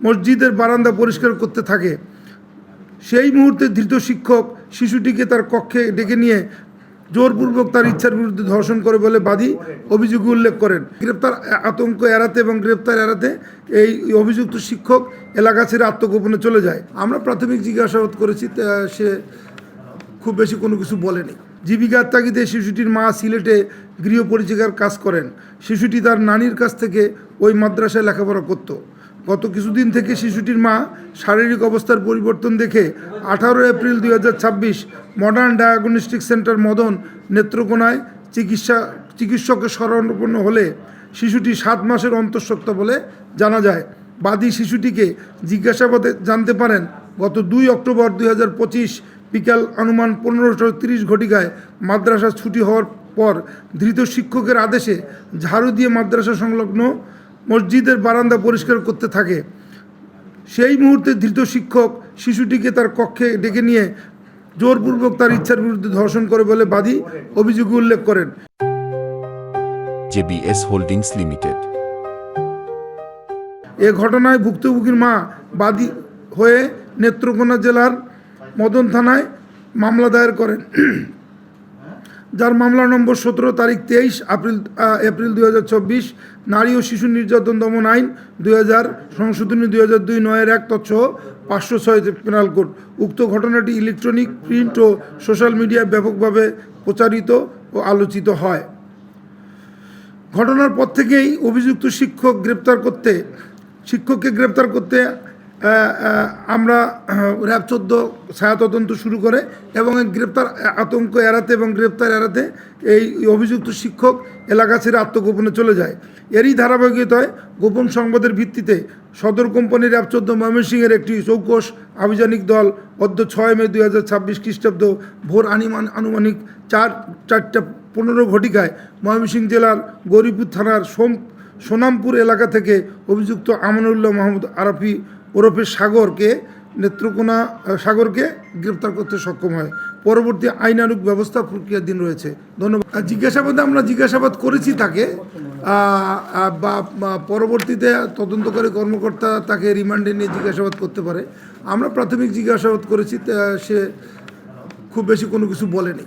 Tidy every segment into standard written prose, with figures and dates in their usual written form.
মসজিদের বারান্দা পরিষ্কার করতে থাকে। সেই মুহূর্তে ধৃত শিক্ষক শিশুটিকে তার কক্ষে ডেকে নিয়ে জোরপূর্বক তার ইচ্ছার বিরুদ্ধে ধর্ষণ করে বলে বাদী অভিযোগে উল্লেখ করেন। গ্রেপ্তার আতঙ্ক এড়াতে এবং গ্রেপ্তার এড়াতে এই অভিযুক্ত শিক্ষক এলাকা ছেড়ে আত্মগোপনে চলে যায়। আমরা প্রাথমিক জিজ্ঞাসাবাদ করেছি, সে খুব বেশি কোনো কিছু বলেনি। জীবিকার তাগিদে শিশুটির মা সিলেটে গৃহপরিচারিকার কাজ করেন। শিশুটি তার নানির কাছ থেকে ওই মাদ্রাসায় লেখাপড়া করত। গত কিছুদিন থেকে শিশুটির মা শারীরিক অবস্থার পরিবর্তন দেখে 18 April 2026 modern diagnostic centre Madan নেত্রকোনায় চিকিৎসকের শরণাপন্ন হলে শিশুটি 7 মাসের অন্তঃসত্ত্বা বলে জানা যায়। বাদী শিশুটিকে জিজ্ঞাসাবাদে জানতে পারেন গত 2 অক্টোবর 2025 বিকাল অনুমান 15:30 ঘটিকায় মাদ্রাসা ছুটি হওয়ার পর ধৃত শিক্ষকের আদেশে ঝাড়ু দিয়ে মাদ্রাসা সংলগ্ন মসজিদের বারান্দা পরিষ্কার করতে থাকে। সেই মুহূর্তে ধৃত শিক্ষক শিশুটিকে তার কক্ষে ডেকে নিয়ে জোরপূর্বক তার ইচ্ছার বিরুদ্ধে ধর্ষণ করে বলে বাদী অভিযোগে উল্লেখ করেন। JBS holdings limited. এ ঘটনায় ভুক্তভোগীর মা বাদী হয়ে নেত্রকোনা জেলার মদন থানায় মামলা দায়ের করেন, যার মামলা নম্বর 17 তারিখ 23 এপ্রিল 2024 নারী ও শিশু নির্যাতন দমন আইন 2000 সংশোধনী 2002 9-1 তৎসহ 506 পেনাল কোড। উক্ত ঘটনাটি ইলেকট্রনিক, প্রিন্ট ও সোশ্যাল মিডিয়ায় ব্যাপকভাবে প্রচারিত ও আলোচিত হয়। ঘটনার পর থেকেই অভিযুক্ত শিক্ষককে গ্রেপ্তার করতে আমরা র্যাব 14 ছায়া তদন্ত শুরু করে এবং গ্রেপ্তার আতঙ্ক এড়াতে এবং গ্রেপ্তার এড়াতে এই অভিযুক্ত শিক্ষক এলাকা ছেড়ে আত্মগোপনে চলে যায়। এরই ধারাবাহিকতায় গোপন সংবাদের ভিত্তিতে সদর কোম্পানি র্যাব 14 ময়মনসিংহের একটি চৌকস আভিযানিক দল 6 মে 2026 খ্রিস্টাব্দ ভোর আনুমানিক 4:15 ঘটিকায় ময়মনসিংহ জেলার গৌরীপুর থানার সোনামপুর এলাকা থেকে অভিযুক্ত আমানুল্লাহ মাহমুদ আরাফি ওরফে সাগরকে গ্রেপ্তার করতে সক্ষম হয়। পরবর্তী আইনানুগ ব্যবস্থা প্রক্রিয়াধীন রয়েছে। ধন্যবাদ। আমরা জিজ্ঞাসাবাদ করেছি তাকে, বা পরবর্তীতে তদন্তকারী কর্মকর্তা তাকে রিমান্ডে নিয়ে জিজ্ঞাসাবাদ করতে পারে। আমরা প্রাথমিক জিজ্ঞাসাবাদ করেছি, সে খুব বেশি কোনো কিছু বলেনি।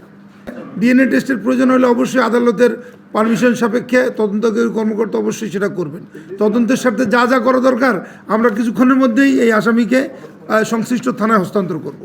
ডিএনএ টেস্টের প্রয়োজন হলে অবশ্যই আদালতের পারমিশন সাপেক্ষে তদন্তকারী কর্মকর্তা অবশ্যই সেটা করবেন। তদন্তের স্বার্থে যা যা করা দরকার আমরা কিছুক্ষণের মধ্যেই এই আসামিকে সংশ্লিষ্ট থানায় হস্তান্তর করব।